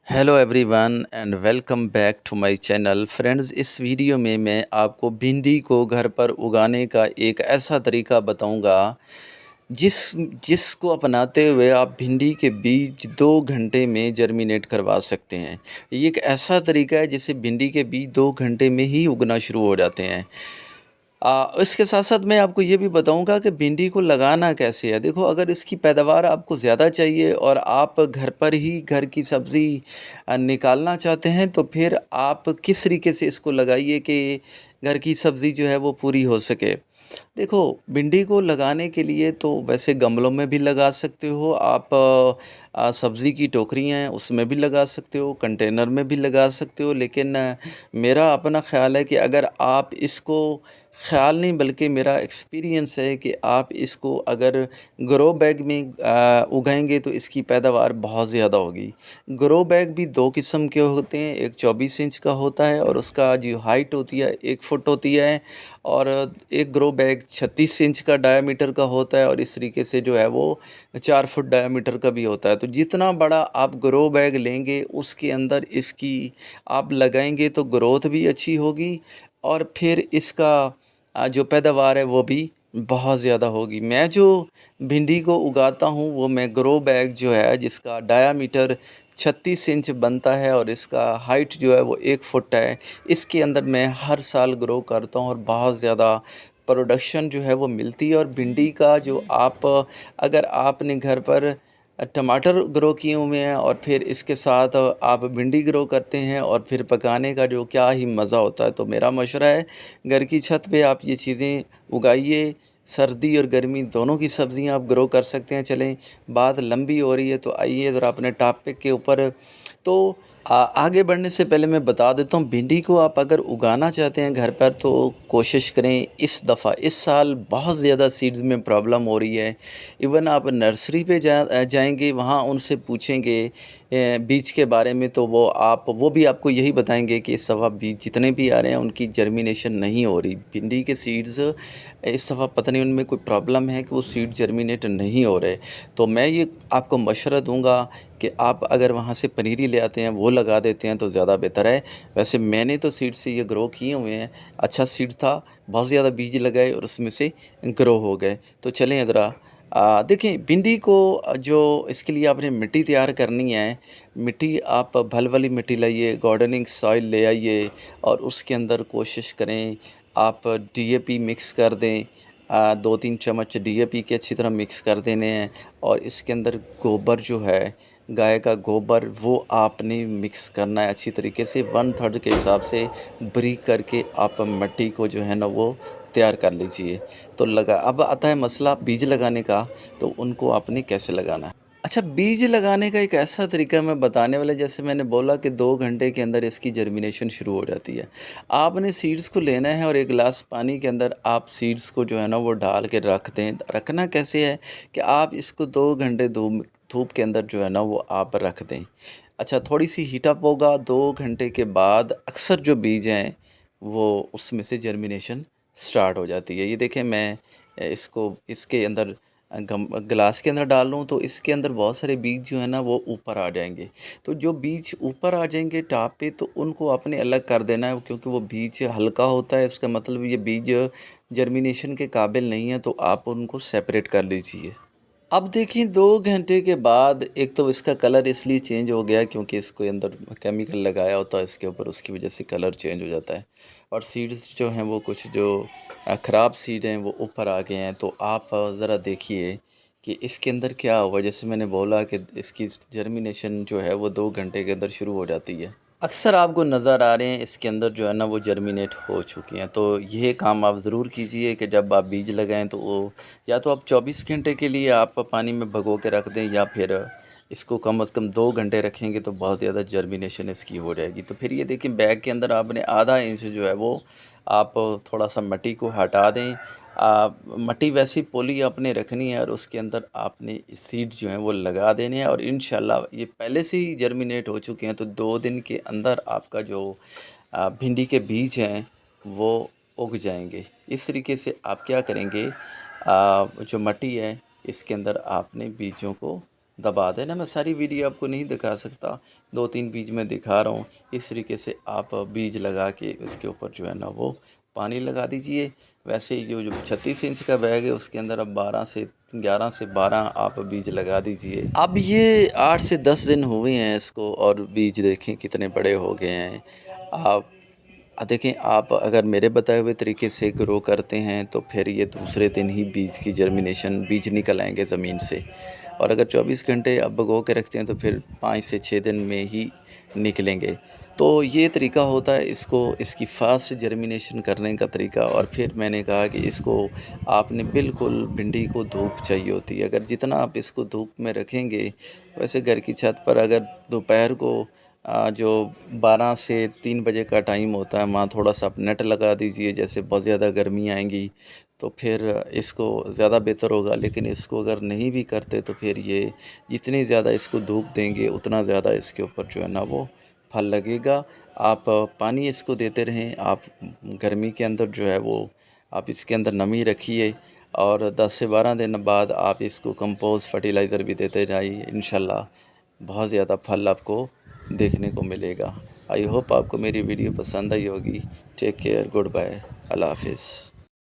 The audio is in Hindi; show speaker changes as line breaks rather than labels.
Hello everyone and welcome back to my channel friends. इस वीडियो में मैं आपको भिंडी को घर पर उगाने का एक ऐसा तरीका बताऊंगा जिसको अपनाते हुए आप भिंडी के बीज 2 घंटे में जर्मिनेट करवा सकते हैं। ये एक ऐसा तरीका है जिससे भिंडी के बीज 2 घंटे में ही उगना शुरू हो जाते हैं। इसके साथ-साथ मैं आपको ये भी बताऊँगा कि भिंडी को लगाना कैसे है। देखो, अगर इसकी पैदावार आपको ज़्यादा चाहिए और आप घर पर ही घर की सब्ज़ी निकालना चाहते हैं, तो फिर आप किस तरीके से इसको लगाइए कि घर की सब्ज़ी जो है वो पूरी हो सके। देखो, भिंडी को लगाने के लिए तो वैसे गमलों में भी लगा सकते हो आप, सब्ज़ी की टोकरियाँ हैं उसमें भी लगा सकते हो, कंटेनर में भी लगा सकते हो। लेकिन मेरा अपना ख़्याल है कि अगर आप इसको ख़्याल नहीं बल्कि मेरा एक्सपीरियंस है कि आप इसको अगर ग्रो बैग में उगाएँगे तो इसकी पैदावार बहुत ज़्यादा होगी। ग्रो बैग भी 2 किस्म के होते हैं, एक 24 इंच का होता है और उसका जो हाइट होती है 1 फुट होती है, और एक ग्रो बैग 36 इंच का डायामीटर का होता है और इस तरीके से जो है वो 4 फुट डायामीटर का भी होता है। तो जितना बड़ा आप ग्रो बैग लेंगे उसके अंदर इसकी आप लगाएँगे तो ग्रोथ भी अच्छी होगी और फिर इसका जो पैदावार है वो भी बहुत ज़्यादा होगी। मैं जो भिंडी को उगाता हूँ वो मैं ग्रो बैग जो है जिसका डायामीटर 36 इंच बनता है और इसका हाइट जो है वो 1 फुट है, इसके अंदर मैं हर साल ग्रो करता हूँ और बहुत ज़्यादा प्रोडक्शन जो है वो मिलती है। और भिंडी का जो आप अगर आपने घर पर टमाटर ग्रो किए हुए हैं और फिर इसके साथ आप भिंडी ग्रो करते हैं और फिर पकाने का जो क्या ही मज़ा होता है। तो मेरा मशवरा है, घर की छत पे आप ये चीज़ें उगाइए। सर्दी और गर्मी दोनों की सब्ज़ियां आप ग्रो कर सकते हैं। चलें, बात लंबी हो रही है तो आइए ज़रा अपने टॉपिक के ऊपर। तो आगे बढ़ने से पहले मैं बता देता हूँ, भिंडी को आप अगर उगाना चाहते हैं घर पर तो कोशिश करें। इस साल बहुत ज़्यादा सीड्स में प्रॉब्लम हो रही है। इवन आप नर्सरी पे जाएंगे, वहाँ उनसे पूछेंगे बीज के बारे में तो वो भी आपको यही बताएंगे कि इस दफ़ा बीज जितने भी आ रहे हैं उनकी जर्मिनेशन नहीं हो रही। भिंडी के सीड्स इस दफ़ा पता नहीं उनमें कोई प्रॉब्लम है कि वो सीड जर्मिनेट नहीं हो रहे। तो मैं ये आपको मशवरा दूंगा कि आप अगर वहाँ से पनीरी ले आते हैं वो लगा देते हैं तो ज़्यादा बेहतर है। वैसे मैंने तो सीड से ये ग्रो किए हुए हैं, अच्छा सीड था, बहुत ज़्यादा बीज लगाए और उसमें से ग्रो हो गए। तो चलें ज़रा देखें भिंडी को, जो इसके लिए आपने मिट्टी तैयार करनी है। मिट्टी आप भल वाली मिट्टी लाइए, गार्डनिंग सॉइल ले आइए और उसके अंदर कोशिश करें आप डीएपी मिक्स कर दें। 2-3 चम्मच डीएपी के अच्छी तरह मिक्स कर देने हैं और इसके अंदर गोबर जो है, गाय का गोबर, वो आपने मिक्स करना है अच्छी तरीके से 1/3 के हिसाब से बारीक करके आप मिट्टी को जो है ना वो तैयार कर लीजिए। तो लगा अब आता है मसला बीज लगाने का, तो उनको आपने कैसे लगाना है। अच्छा, बीज लगाने का एक ऐसा तरीका मैं बताने वाला, जैसे मैंने बोला कि 2 घंटे के अंदर इसकी जर्मिनेशन शुरू हो जाती है। आपने सीड्स को लेना है और एक गिलास पानी के अंदर आप सीड्स को जो है ना वो डाल के रख दें। रखना कैसे है कि आप इसको 2 घंटे धूप धूप के अंदर जो है ना वो आप रख दें। अच्छा, थोड़ी सी हीटअप होगा, 2 घंटे के बाद अक्सर जो बीज हैं वो उसमें से जर्मिनेशन स्टार्ट हो जाती है। ये देखें, मैं इसको इसके अंदर गम गिलास के अंदर डाल लूँ तो इसके अंदर बहुत सारे बीज जो है ना वो ऊपर आ जाएंगे। तो जो बीज ऊपर आ जाएंगे टॉप पे तो उनको आपने अलग कर देना है, क्योंकि वो बीज हल्का होता है। इसका मतलब ये बीज जर्मिनेशन के काबिल नहीं है, तो आप उनको सेपरेट कर लीजिए। अब देखिए, 2 घंटे के बाद एक तो इसका कलर इसलिए चेंज हो गया क्योंकि इसके अंदर केमिकल लगाया होता है इसके ऊपर, उसकी वजह से कलर चेंज हो जाता है। और सीड्स जो हैं वो कुछ जो ख़राब सीड हैं वो ऊपर आ गए हैं। तो आप ज़रा देखिए कि इसके अंदर क्या हुआ। जैसे मैंने बोला कि इसकी जर्मिनेशन जो है वो 2 घंटे के अंदर शुरू हो जाती है। अक्सर आपको नज़र आ रहे हैं इसके अंदर जो है ना वो जर्मिनेट हो चुकी हैं। तो ये काम आप ज़रूर कीजिए कि जब आप बीज लगाएं तो वो या तो आप 24 घंटे के लिए आप पानी में भगो के रख दें, या फिर इसको कम से कम 2 घंटे रखेंगे तो बहुत ज़्यादा जर्मिनेशन इसकी हो जाएगी। तो फिर ये देखिए, बैग के अंदर आपने आधा इंच जो है वो आप थोड़ा सा मिट्टी को हटा दें। मिट्टी वैसी पोली आपने रखनी है और उसके अंदर आपने सीड जो हैं वो लगा देने हैं और इंशाल्लाह ये पहले से ही जर्मिनेट हो चुके हैं। तो 2 दिन के अंदर आपका जो भिंडी के बीज हैं वो उग जाएंगे। इस तरीके से आप क्या करेंगे, जो मिट्टी है इसके अंदर आपने बीजों को दबा देना। मैं सारी वीडियो आपको नहीं दिखा सकता, 2-3 बीज मैं दिखा रहा हूँ। इस तरीके से आप बीज लगा के उसके ऊपर जो है ना वो पानी लगा दीजिए। वैसे ही जो 36 इंच का बैग है उसके अंदर अब 11 से 12 आप बीज लगा दीजिए। अब ये 8 से 10 दिन हुए हैं इसको, और बीज देखें कितने बड़े हो गए हैं। आप देखें, आप अगर मेरे बताए हुए तरीके से ग्रो करते हैं तो फिर ये दूसरे दिन ही बीज निकल आएँगे ज़मीन से। और अगर 24 घंटे आप भगो के रखते हैं तो फिर 5 से 6 दिन में ही निकलेंगे। तो ये तरीका होता है इसकी फ़ास्ट जर्मिनेशन करने का तरीका। और फिर मैंने कहा कि इसको आपने बिल्कुल भिंडी को धूप चाहिए होती है। अगर जितना आप इसको धूप में रखेंगे, वैसे घर की छत पर अगर दोपहर को जो 12 से 3 बजे का टाइम होता है, वहाँ थोड़ा-सा आप नेट लगा दीजिए। जैसे बहुत ज़्यादा गर्मी आएँगी तो फिर इसको ज़्यादा बेहतर होगा। लेकिन इसको अगर नहीं भी करते तो फिर ये जितनी ज़्यादा इसको धूप देंगे उतना ज़्यादा इसके ऊपर जो है ना वो फल लगेगा। आप पानी इसको देते रहें। आप गर्मी के अंदर जो है वो आप इसके अंदर नमी रखिए, और 10 से 12 दिन बाद आप इसको कंपोस्ट फर्टिलाइज़र भी देते जाइए। इंशाल्लाह बहुत ज़्यादा फल आपको देखने को मिलेगा। आई होप आपको मेरी वीडियो पसंद आई होगी। टेक केयर, गुड बाय, अल्लाह हाफ़िज़।